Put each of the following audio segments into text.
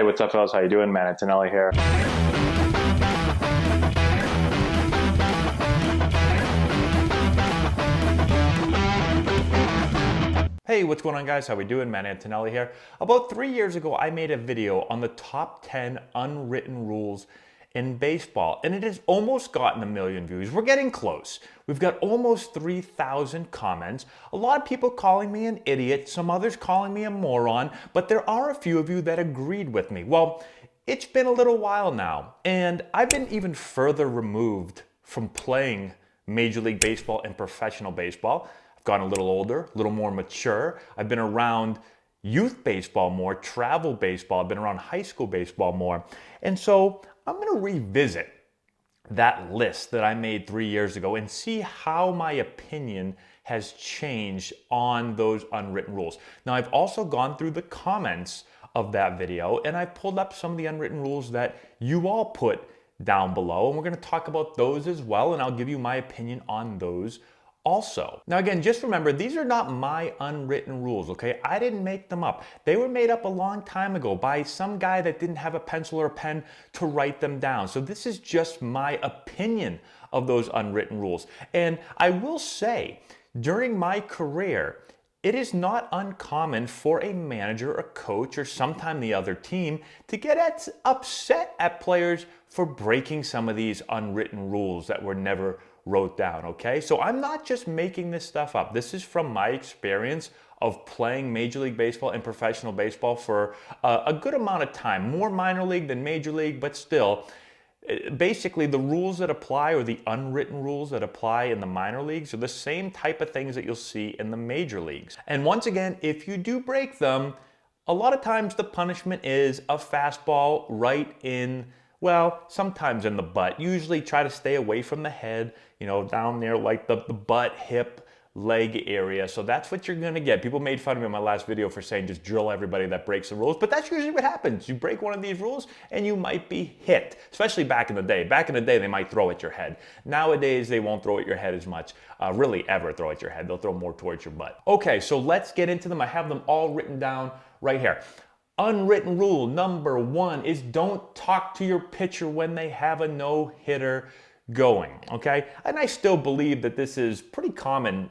Hey, what's up, fellas? How you doing, man? Antonelli here. Hey, what's going on, guys? How we doing? Man, Antonelli here. About 3 years ago, I made a video on the top 10 unwritten rules in baseball, and it has almost gotten 1 million views. We're getting close. We've got almost 3,000 comments. A lot of people calling me an idiot, some others calling me a moron, but there are a few of you that agreed with me. Well, it's been a little while now, and I've been even further removed from playing Major League Baseball and professional baseball. I've gotten a little older, a little more mature. I've been around youth baseball more, travel baseball. I've been around high school baseball more. And so I'm going to revisit that list that I made 3 years ago and see how my opinion has changed on those unwritten rules. Now, I've also gone through the comments of that video and I've pulled up some of the unwritten rules that you all put down below, and we're going to talk about those as well, and I'll give you my opinion on those also. Now again, just remember, these are not my unwritten rules, okay? I didn't make them up. They were made up a long time ago by some guy that didn't have a pencil or a pen to write them down. So this is just my opinion of those unwritten rules. And I will say, during my career, it is not uncommon for a manager, a coach, or sometime the other team to get upset at players for breaking some of these unwritten rules that were never wrote down, okay? So I'm not just making this stuff up. This is from my experience of playing Major League Baseball and professional baseball for a good amount of time. More minor league than major league, but still, basically the rules that apply, or the unwritten rules that apply in the minor leagues, are the same type of things that you'll see in the major leagues. And once again, if you do break them, a lot of times the punishment is a fastball right in, well, sometimes in the butt. Usually try to stay away from the head, down there like the butt, hip, leg area. So that's what you're going to get. People made fun of me in my last video for saying just drill everybody that breaks the rules, but that's usually what happens. You break one of these rules and you might be hit, especially back in the day. Back in the day, they might throw at your head. Nowadays, they won't throw at your head as much, really ever throw at your head. They'll throw more towards your butt. Okay, so let's get into them. I have them all written down right here. Unwritten rule number 1 is don't talk to your pitcher when they have a no-hitter going, okay? And I still believe that this is pretty common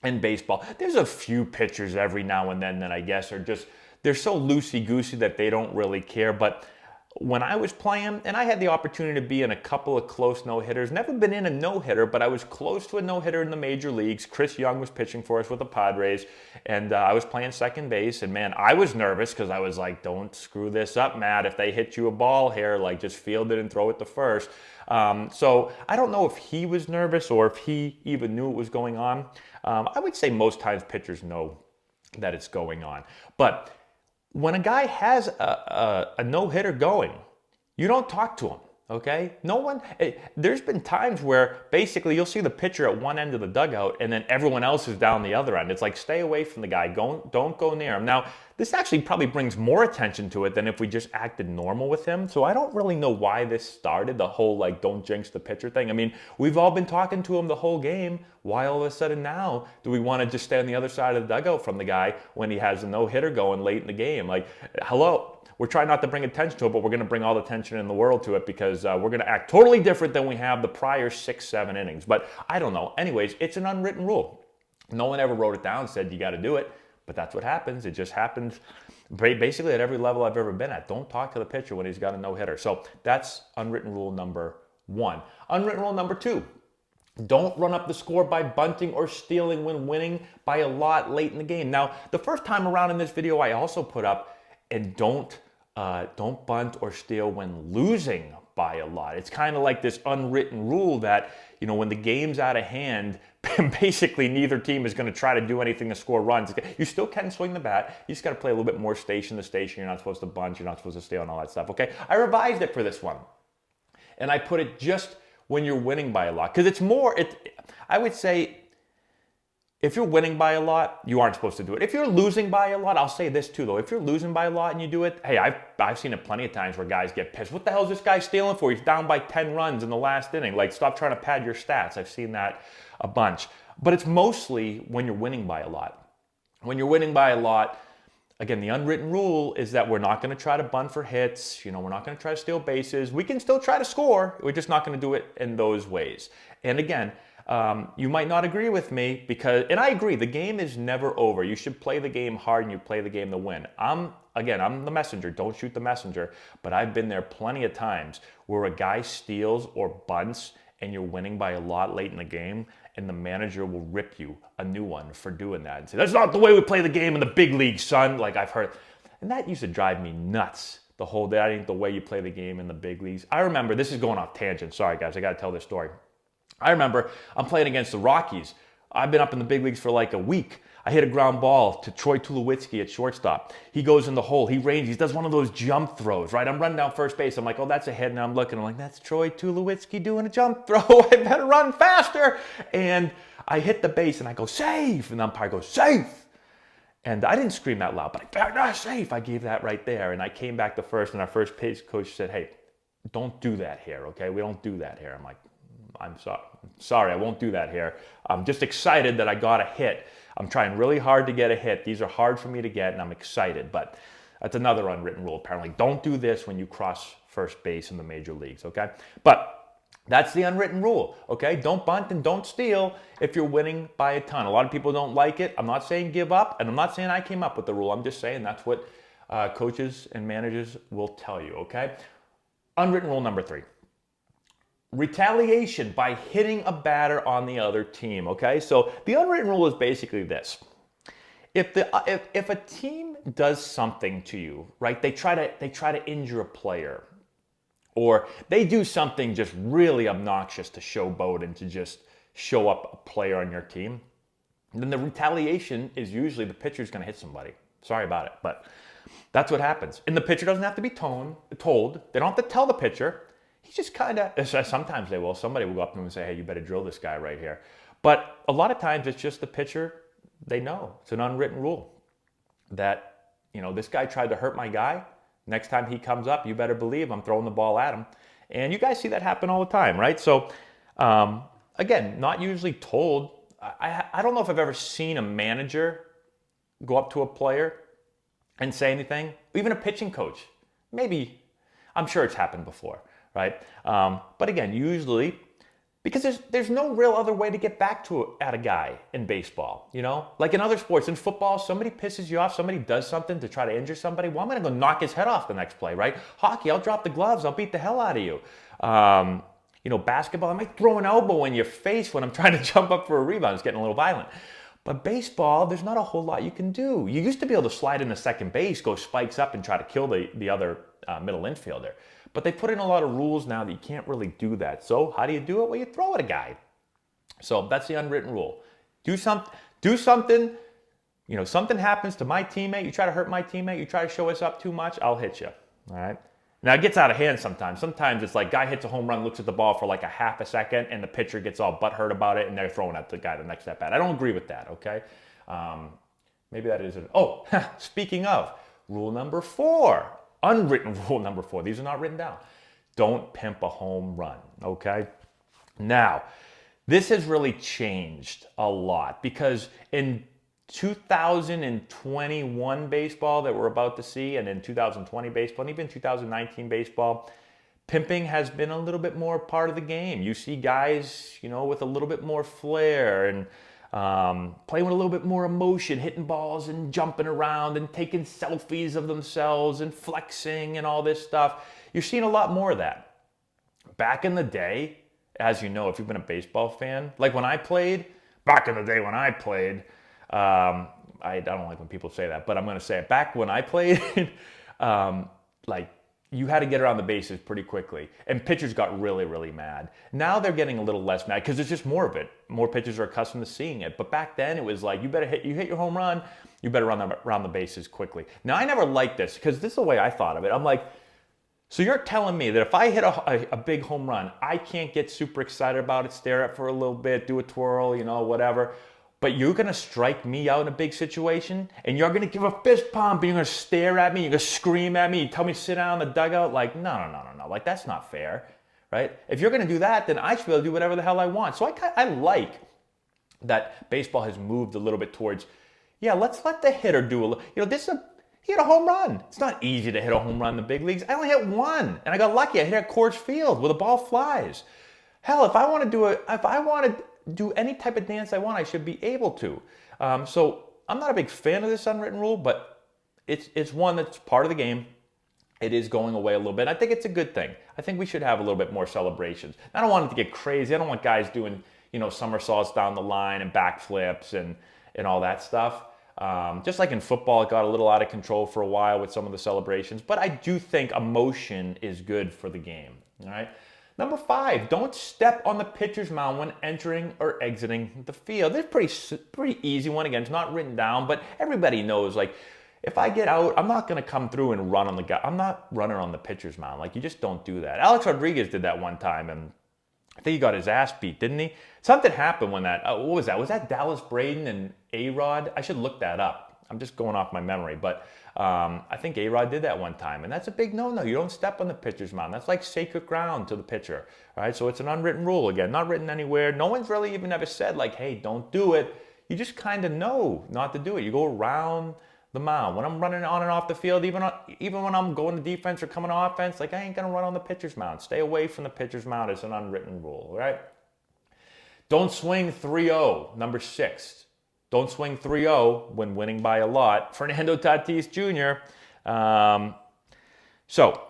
in baseball. There's a few pitchers every now and then that I guess are just, they're so loosey-goosey that they don't really care. But when I was playing, and I had the opportunity to be in a couple of close no-hitters, never been in a no-hitter, but I was close to a no-hitter in the major leagues. Chris Young was pitching for us with the Padres, and I was playing second base, and man, I was nervous because I was like, don't screw this up, Matt. If they hit you a ball here, like just field it and throw it to first. So I don't know if he was nervous or if he even knew what was going on. I would say most times pitchers know that it's going on. But when a guy has a no-hitter going, you don't talk to him, okay? No one, there's been times where basically you'll see the pitcher at one end of the dugout and then everyone else is down the other end. It's like, stay away from the guy, don't go near him. Now, this actually probably brings more attention to it than if we just acted normal with him. So I don't really know why this started, the whole like, don't jinx the pitcher thing. I mean, we've all been talking to him the whole game. Why all of a sudden now do we want to just stay on the other side of the dugout from the guy when he has a no-hitter going late in the game? Like, hello, we're trying not to bring attention to it, but we're going to bring all the attention in the world to it because we're going to act totally different than we have the prior 6-7 innings. But I don't know. Anyways, it's an unwritten rule. No one ever wrote it down and said you got to do it, but that's what happens. It just happens basically at every level I've ever been at. Don't talk to the pitcher when he's got a no-hitter. So that's unwritten rule number 1. Unwritten rule number 2. Don't run up the score by bunting or stealing when winning by a lot late in the game. Now, the first time around in this video, I also put up, and don't bunt or steal when losing by a lot. It's kind of like this unwritten rule that, when the game's out of hand, basically neither team is going to try to do anything to score runs. You still can swing the bat. You just got to play a little bit more station to station. You're not supposed to bunt. You're not supposed to steal and all that stuff, okay? I revised it for this one. And I put it just when you're winning by a lot. Because it's more, I would say, if you're winning by a lot, you aren't supposed to do it. If you're losing by a lot, I'll say this too though. If you're losing by a lot and you do it, hey, I've seen it plenty of times where guys get pissed. What the hell is this guy stealing for? He's down by 10 runs in the last inning. Like, stop trying to pad your stats. I've seen that a bunch. But it's mostly when you're winning by a lot. When you're winning by a lot, again, the unwritten rule is that we're not going to try to bunt for hits. We're not going to try to steal bases. We can still try to score. We're just not going to do it in those ways. And again, you might not agree with me and I agree, the game is never over. You should play the game hard and you play the game to win. I'm the messenger. Don't shoot the messenger. But I've been there plenty of times where a guy steals or bunts and you're winning by a lot late in the game, and the manager will rip you a new one for doing that and say, that's not the way we play the game in the big league, son. Like I've heard. And that used to drive me nuts the whole day. That ain't the way you play the game in the big leagues. I remember, this is going off tangent. Sorry, guys. I got to tell this story. I remember I'm playing against the Rockies. I've been up in the big leagues for like a week. I hit a ground ball to Troy Tulowitzki at shortstop. He goes in the hole. He ranges. He does one of those jump throws, right? I'm running down first base. I'm like, oh, that's a hit. And I'm looking. I'm like, that's Troy Tulowitzki doing a jump throw. I better run faster. And I hit the base and I go, safe. And the umpire goes, safe. And I didn't scream that loud, but safe. I gave that right there. And I came back to first, and our first base coach said, hey, don't do that here, okay? We don't do that here. I'm like, I'm sorry, I won't do that here. I'm just excited that I got a hit. I'm trying really hard to get a hit. These are hard for me to get, and I'm excited. But that's another unwritten rule, apparently. Don't do this when you cross first base in the major leagues, okay? But that's the unwritten rule, okay? Don't bunt and don't steal if you're winning by a ton. A lot of people don't like it. I'm not saying give up, and I'm not saying I came up with the rule. I'm just saying that's what coaches and managers will tell you, okay? Unwritten rule number 3. Retaliation by hitting a batter on the other team, okay? So the unwritten rule is basically this. If a team does something to you, right? They try to injure a player, or they do something just really obnoxious to showboat and to just show up a player on your team, then the retaliation is usually the pitcher's going to hit somebody. Sorry about it, but that's what happens. And the pitcher doesn't have to be told. They don't have to tell the pitcher. He's just kind of, sometimes they will. Somebody will go up to him and say, hey, you better drill this guy right here. But a lot of times it's just the pitcher, they know. It's an unwritten rule that, this guy tried to hurt my guy. Next time he comes up, you better believe I'm throwing the ball at him. And you guys see that happen all the time, right? So, again, not usually told. I don't know if I've ever seen a manager go up to a player and say anything. Even a pitching coach. Maybe, I'm sure it's happened before. Right? But again, usually, because there's no real other way to get back at a guy in baseball, Like in other sports, in football, somebody pisses you off, somebody does something to try to injure somebody, well, I'm going to go knock his head off the next play, right? Hockey, I'll drop the gloves, I'll beat the hell out of you. Basketball, I might throw an elbow in your face when I'm trying to jump up for a rebound. It's getting a little violent. But baseball, there's not a whole lot you can do. You used to be able to slide into second base, go spikes up, and try to kill the other middle infielder. But they put in a lot of rules now that you can't really do that. So how do you do it? Well, you throw at a guy. So that's the unwritten rule. Do something. Something happens to my teammate. You try to hurt my teammate. You try to show us up too much. I'll hit you. All right. Now it gets out of hand sometimes. Sometimes it's like guy hits a home run, looks at the ball for like a half a second, and the pitcher gets all butthurt about it, and they're throwing at the guy the next at bat. I don't agree with that. Okay. Maybe that isn't. Oh, speaking of, rule number 4. Unwritten rule number 4. These are not written down. Don't pimp a home run, okay? Now, this has really changed a lot because in 2021 baseball that we're about to see, and in 2020 baseball, and even 2019 baseball, pimping has been a little bit more part of the game. You see guys, with a little bit more flair and playing with a little bit more emotion, hitting balls and jumping around and taking selfies of themselves and flexing and all this stuff. You're seeing a lot more of that. Back in the day, as you know, if you've been a baseball fan, like when I played, I don't like when people say that, but I'm going to say it. Back when I played, you had to get around the bases pretty quickly. And pitchers got really, really mad. Now they're getting a little less mad because there's just more of it. More pitchers are accustomed to seeing it. But back then it was like, you hit your home run, you better run around the bases quickly. Now I never liked this because this is the way I thought of it. I'm like, so you're telling me that if I hit a big home run, I can't get super excited about it, stare at it for a little bit, do a twirl, whatever. But you're going to strike me out in a big situation, and you're going to give a fist pump, and you're going to stare at me, you're going to scream at me, you tell me to sit down in the dugout. Like, no. Like, that's not fair, right? If you're going to do that, then I should be able to do whatever the hell I want. So I like that baseball has moved a little bit towards, let's let the hitter do a little. He hit a home run. It's not easy to hit a home run in the big leagues. I only hit one, and I got lucky. I hit at Coors Field where the ball flies. Hell, if I want to do any type of dance I want, I should be able to. So I'm not a big fan of this unwritten rule, but it's one that's part of the game. It is going away a little bit. I think it's a good thing. I think we should have a little bit more celebrations. I don't want it to get crazy. I don't want guys doing, somersaults down the line and backflips and all that stuff. Just like in football, it got a little out of control for a while with some of the celebrations. But I do think emotion is good for the game. All right. Number 5, don't step on the pitcher's mound when entering or exiting the field. This is a pretty easy one. Again, it's not written down, but everybody knows, like, if I get out, I'm not going to come through and run on the guy. I'm not running on the pitcher's mound. Like, you just don't do that. Alex Rodriguez did that one time, and I think he got his ass beat, didn't he? Something happened when that, what was that? Was that Dallas Braden and A-Rod? I should look that up. I'm just going off my memory, but I think A-Rod did that one time, and that's a big no-no. You don't step on the pitcher's mound. That's like sacred ground to the pitcher, all right? So it's an unwritten rule, again, not written anywhere. No one's really even ever said, like, hey, don't do it. You just kind of know not to do it. You go around the mound. When I'm running on and off the field, even when I'm going to defense or coming to offense, like, I ain't going to run on the pitcher's mound. Stay away from the pitcher's mound. It's an unwritten rule, all right? Don't swing 3-0, number 6. Don't swing 3-0 when winning by a lot. Fernando Tatis Jr. So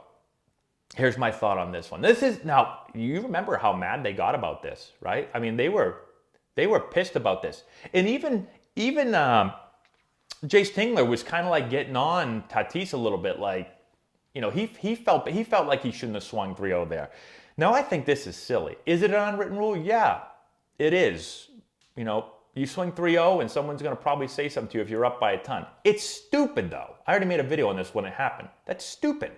here's my thought on this one. Now, you remember how mad they got about this, right? I mean, they were pissed about this. And even Jace Tingler was kind of like getting on Tatis a little bit, like, he felt like he shouldn't have swung 3-0 there. Now, I think this is silly. Is it an unwritten rule? Yeah, it is. You swing 3-0 and someone's going to probably say something to you if you're up by a ton. It's stupid, though. I already made a video on this when it happened. That's stupid.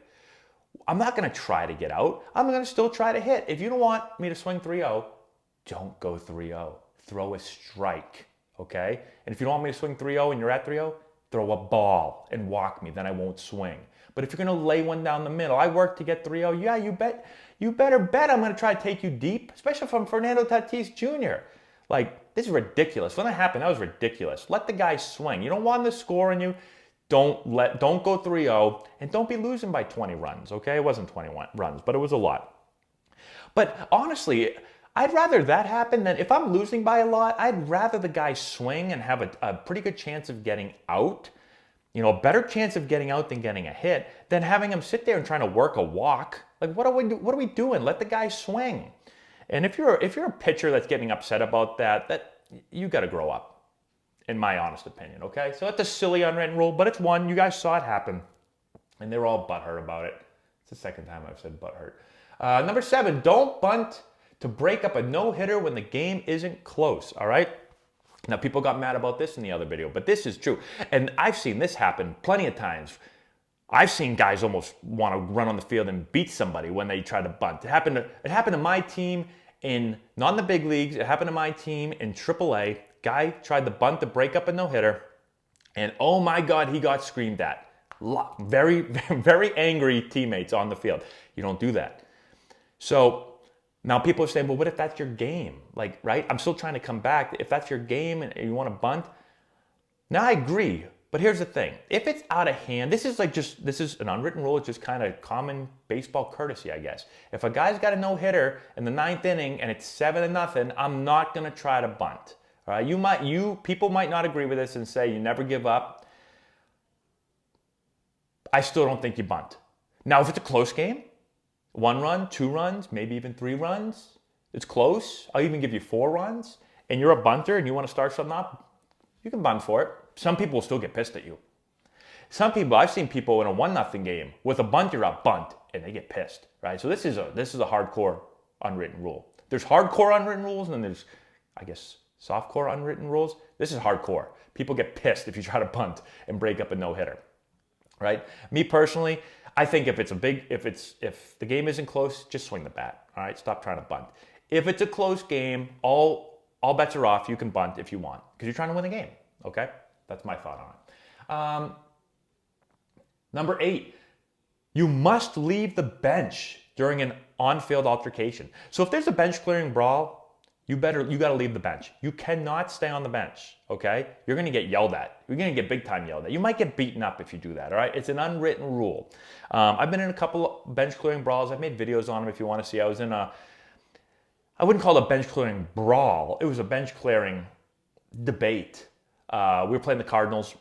I'm not going to try to get out. I'm going to still try to hit. If you don't want me to swing 3-0, don't go 3-0. Throw a strike, okay? And if you don't want me to swing 3-0 and you're at 3-0, throw a ball and walk me. Then I won't swing. But if you're going to lay one down the middle, I work to get 3-0. Yeah, you better bet I'm going to try to take you deep, especially from Fernando Tatis Jr. Like, this is ridiculous. When that happened, that was ridiculous. Let the guy swing. You don't want him to score on you. Don't go 3-0, and don't be losing by 20 runs, okay? It wasn't 21 runs, but it was a lot. But honestly, I'd rather that happen than, if I'm losing by a lot, I'd rather the guy swing and have a pretty good chance of getting out, a better chance of getting out than getting a hit, than having him sit there and trying to work a walk. Like, what are we doing? Let the guy swing. And if you're a pitcher that's getting upset about that you got to grow up, in my honest opinion, okay? So it's a silly unwritten rule, but it's one. You guys saw it happen, and they were all butthurt about it. It's the second time I've said butthurt. Number 7, don't bunt to break up a no-hitter when the game isn't close, all right? Now, people got mad about this in the other video, but this is true. And I've seen this happen plenty of times. I've seen guys almost want to run on the field and beat somebody when they try to bunt. It happened to my team not in the big leagues. It happened to my team in AAA. Guy tried to bunt to break up a no-hitter, and oh my God, he got screamed at. Very, very angry teammates on the field. You don't do that. So now people are saying, well, what if that's your game? Like, right? I'm still trying to come back. If that's your game and you want to bunt, now I agree. But here's the thing. If it's out of hand, this is an unwritten rule. It's just kind of common baseball courtesy, I guess. If a guy's got a no-hitter in the 9th inning and it's 7-0, I'm not going to try to bunt. All right? People might not agree with this and say you never give up. I still don't think you bunt. Now, if it's a close game, 1 run, 2 runs, maybe even 3 runs, it's close. I'll even give you 4 runs, and you're a bunter and you want to start something up, you can bunt for it. Some people will still get pissed at you. I've seen people in a 1-0 game with a bunter up bunt, and they get pissed, right? So this is a hardcore unwritten rule. There's hardcore unwritten rules, and then there's, I guess, softcore unwritten rules. This is hardcore. People get pissed if you try to bunt and break up a no-hitter, right? Me personally, I think if the game isn't close, just swing the bat, all right? Stop trying to bunt. If it's a close game, all bets are off. You can bunt if you want, because you're trying to win the game, okay? That's my thought on it. Number 8, you must leave the bench during an on-field altercation. So if there's a bench clearing brawl, you got to leave the bench. You cannot stay on the bench, okay? You're going to get yelled at. You're going to get big time yelled at. You might get beaten up if you do that, all right? It's an unwritten rule. I've been in a couple of bench clearing brawls. I've made videos on them if you want to see. I was in I wouldn't call it a bench clearing brawl. It was a bench clearing debate. We were playing the Cardinals,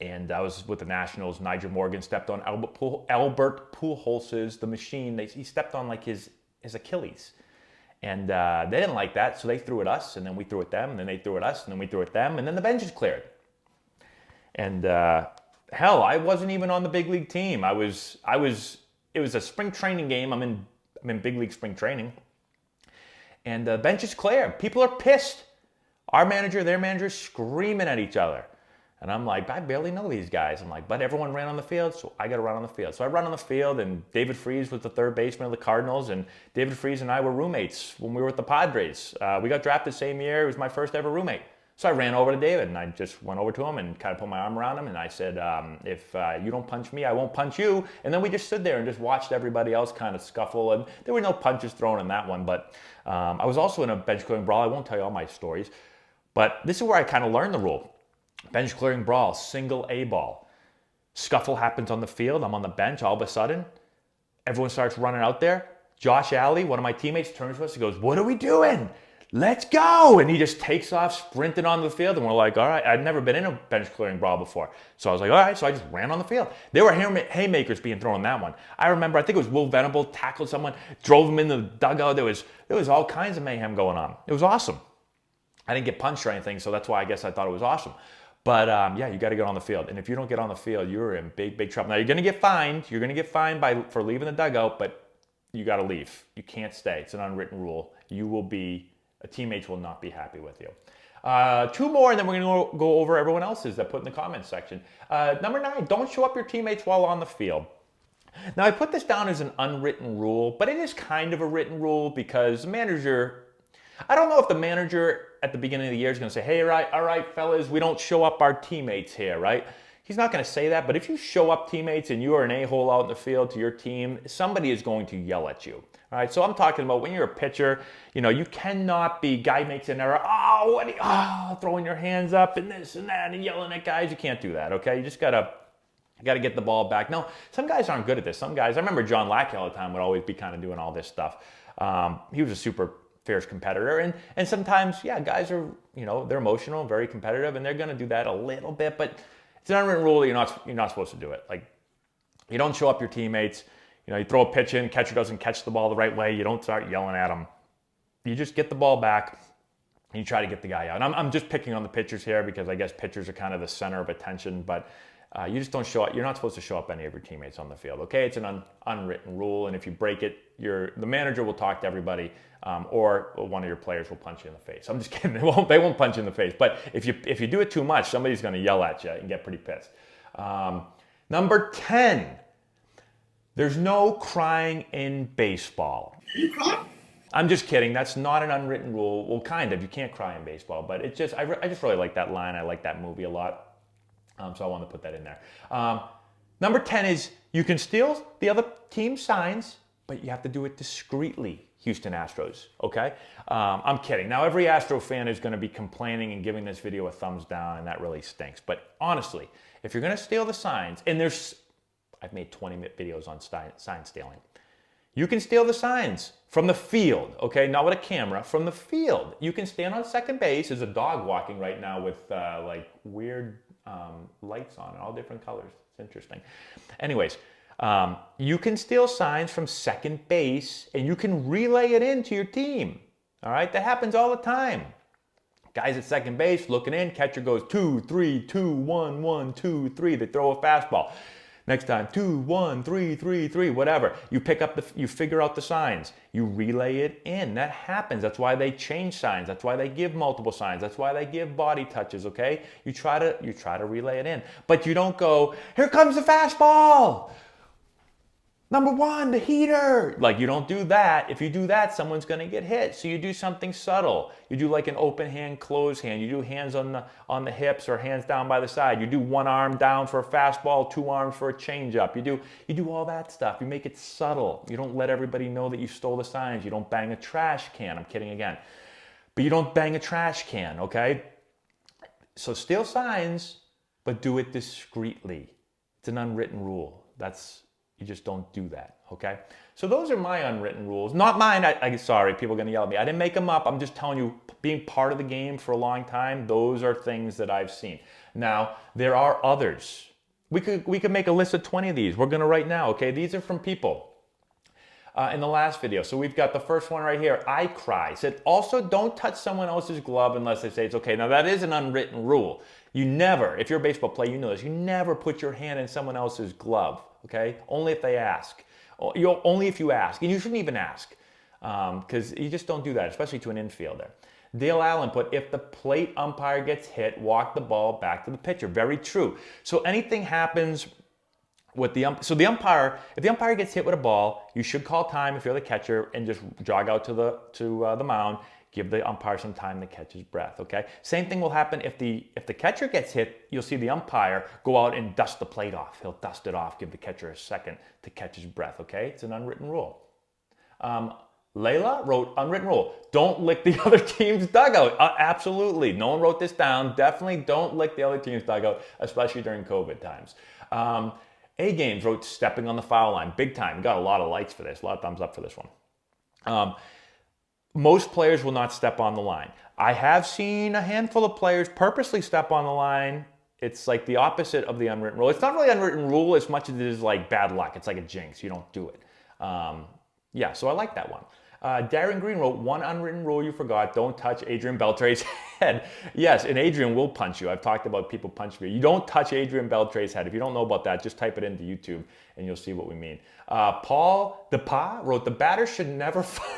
and I was with the Nationals. Nigel Morgan stepped on Albert Pujols' the machine. He stepped on like his Achilles. And they didn't like that, so they threw at us, and then we threw at them, and then they threw at us, and then we threw at them, and then the bench is cleared. And hell, I wasn't even on the big league team. It was a spring training game. I'm in big league spring training. And the bench is clear. People are pissed. Our manager, their manager, screaming at each other. And I'm like, I barely know these guys. I'm like, but everyone ran on the field, so I got to run on the field. So I run on the field, and David Freese was the third baseman of the Cardinals, and David Freese and I were roommates when we were with the Padres. We got drafted the same year. It was my first ever roommate. So I ran over to David, and I just went over to him and kind of put my arm around him, and I said, if you don't punch me, I won't punch you. And then we just stood there and just watched everybody else kind of scuffle, and there were no punches thrown in that one. But I was also in a bench clearing brawl. I won't tell you all my stories, but this is where I kind of learned the rule. Bench clearing brawl, single A ball. Scuffle happens on the field. I'm on the bench. All of a sudden, everyone starts running out there. Josh Alley, one of my teammates, turns to us and goes, "What are we doing? Let's go!" And he just takes off, sprinting onto the field. And we're like, all right. I'd never been in a bench clearing brawl before. So I was like, all right. So I just ran on the field. There were haymakers being thrown in that one. I remember, I think it was Will Venable tackled someone, drove him into the dugout. There was all kinds of mayhem going on. It was awesome. I didn't get punched or anything, so that's why I guess I thought it was awesome. But yeah, you got to get on the field. And if you don't get on the field, you're in big, big trouble. Now, you're going to get fined. You're going to get fined for leaving the dugout, but you got to leave. You can't stay. It's an unwritten rule. Teammates will not be happy with you. Two more, and then we're going to go over everyone else's that put in the comments section. Number 9, don't show up your teammates while on the field. Now, I put this down as an unwritten rule, but it is kind of a written rule because the manager, I don't know if the manager at the beginning of the year is going to say, hey, all right, fellas, we don't show up our teammates here, right? He's not going to say that, but if you show up teammates and you are an a-hole out in the field to your team, somebody is going to yell at you. All right, so I'm talking about when you're a pitcher, you cannot be, guy makes an error, throwing your hands up and this and that and yelling at guys. You can't do that, okay? You just got to get the ball back. Now, some guys aren't good at this. Some guys, I remember John Lackey all the time would always be kind of doing all this stuff. He was a super fierce competitor, and sometimes, yeah, guys are, they're emotional, very competitive, and they're going to do that a little bit, but it's an unwritten rule that you're not supposed to do it. Like, you don't show up your teammates. You throw a pitch in, catcher doesn't catch the ball the right way. You don't start yelling at them. You just get the ball back, and you try to get the guy out. And I'm just picking on the pitchers here because I guess pitchers are kind of the center of attention, but you just don't show up. You're not supposed to show up any of your teammates on the field, okay? It's an unwritten rule, and if you break it, the manager will talk to everybody, or one of your players will punch you in the face. I'm just kidding. They won't punch you in the face, but if you do it too much, somebody's going to yell at you and get pretty pissed. Number 10, there's no crying in baseball. You cry? I'm just kidding. That's not an unwritten rule. Well, kind of. You can't cry in baseball, but it's just I just really like that line. I like that movie a lot. So I want to put that in there. Number 10 is you can steal the other team's signs, but you have to do it discreetly, Houston Astros, okay? I'm kidding. Now, every Astro fan is going to be complaining and giving this video a thumbs down, and that really stinks. But honestly, if you're going to steal the signs, and I've made 20-minute videos on sign stealing. You can steal the signs from the field, okay? Not with a camera, from the field. You can stand on second base. There's a dog walking right now with like weird lights on, all different colors. It's interesting. Anyways, you can steal signs from second base and you can relay it into your team. All right, that happens all the time. Guys at second base looking in, catcher goes 2, 3, 2, 1, 1, 2, 3. They throw a fastball. Next time, 2, 1, 3, 3, 3, whatever. You you figure out the signs. You relay it in. That happens. That's why they change signs. That's why they give multiple signs. That's why they give body touches, okay? You try to relay it in. But you don't go, here comes the fastball. Number 1, the heater. Like, you don't do that. If you do that, someone's going to get hit. So you do something subtle. You do like an open hand, closed hand. You do hands on the hips or hands down by the side. You do one arm down for a fastball, 2 arms for a changeup. You do all that stuff. You make it subtle. You don't let everybody know that you stole the signs. You don't bang a trash can. I'm kidding again. but you don't bang a trash can, okay? So steal signs, but do it discreetly. It's an unwritten rule. You just don't do that, okay? So those are my unwritten rules. Not mine. Sorry, people are gonna yell at me. I didn't make them up. I'm just telling you, being part of the game for a long time, those are things that I've seen. Now, there are others. We could make a list of 20 of these. We're gonna right now, okay? These are from people. In the last video. So we've got the first one right here. I cry. Said also don't touch someone else's glove unless they say it's okay. Now that is an unwritten rule. You never, if you're a baseball player, you know this, you never put your hand in someone else's glove, okay? Only if they ask. Only if you ask. And you shouldn't even ask because you just don't do that, especially to an infielder. Dale Allen put, if the plate umpire gets hit, walk the ball back to the pitcher. Very true. So anything happens with the if the umpire gets hit with a ball, you should call time if you're the catcher and just jog out to the mound. Give the umpire some time to catch his breath. Okay. Same thing will happen if the catcher gets hit. You'll see the umpire go out and dust the plate off. He'll dust it off. Give the catcher a second to catch his breath. Okay. It's an unwritten rule. Layla wrote, unwritten rule, don't lick the other team's dugout. Absolutely. No one wrote this down. Definitely don't lick the other team's dugout, especially during COVID times. A-Games wrote, stepping on the foul line. Big time. Got a lot of likes for this. A lot of thumbs up for this one. Most players will not step on the line. I have seen a handful of players purposely step on the line. It's like the opposite of the unwritten rule. It's not really an unwritten rule as much as it is like bad luck. It's like a jinx. You don't do it. Yeah, so I like that one. Darren Green wrote, one unwritten rule you forgot, don't touch Adrian Beltre's head. Yes, and Adrian will punch you. I've talked about people punching me. You don't touch Adrian Beltre's head. If you don't know about that, just type it into YouTube and you'll see what we mean. Paul DePa wrote, the batter should never fart.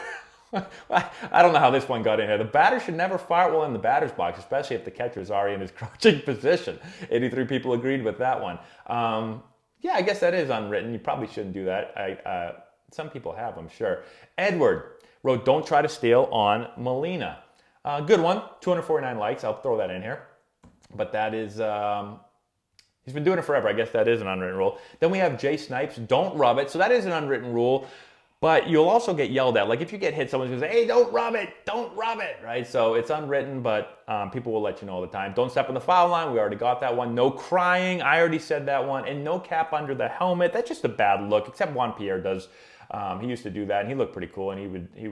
I don't know how this one got in here. The batter should never fart while in the batter's box, especially if the catcher is already in his crouching position. 83 people agreed with that one. Yeah, I guess that is unwritten. You probably shouldn't do that. Some people have, I'm sure. Edward wrote, don't try to steal on Molina. Good one, 249 likes. I'll throw that in here. But that is, he's been doing it forever. I guess that is an unwritten rule. Then we have Jay Snipes, don't rub it. So that is an unwritten rule. But you'll also get yelled at. Like if you get hit, someone's going to say, hey, don't rub it, right? So it's unwritten, but people will let you know all the time. Don't step on the foul line. We already got that one. No crying. I already said that one. And no cap under the helmet. That's just a bad look, except Juan Pierre does. He used to do that, and he looked pretty cool, and he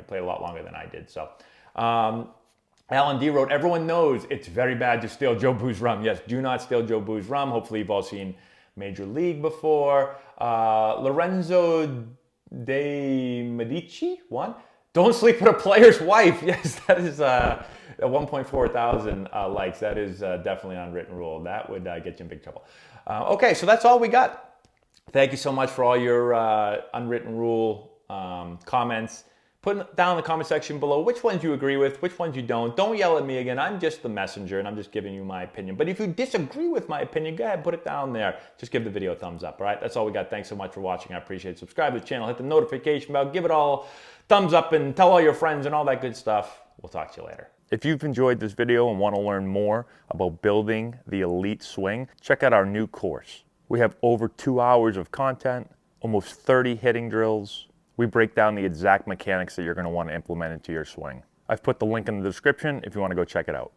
played a lot longer than I did. So, Alan D wrote, everyone knows it's very bad to steal Joe Boo's rum. Yes, do not steal Joe Boo's rum. Hopefully you've all seen Major League before. Lorenzo De Medici, one. Don't sleep with a player's wife. Yes, that is 1.4 thousand likes. That is definitely an unwritten rule. That would get you in big trouble. Okay, so that's all we got. Thank you so much for all your unwritten rule comments. Put down in the comment section below which ones you agree with, which ones you don't. Don't yell at me again. I'm just the messenger and I'm just giving you my opinion. But if you disagree with my opinion, go ahead, put it down there. Just give the video a thumbs up, all right? That's all we got. Thanks so much for watching. I appreciate it. Subscribe to the channel, hit the notification bell, give it all thumbs up and tell all your friends and all that good stuff. We'll talk to you later. If you've enjoyed this video and want to learn more about building the elite swing, check out our new course. We have over 2 hours of content, almost 30 hitting drills. We break down the exact mechanics that you're going to want to implement into your swing. I've put the link in the description if you want to go check it out.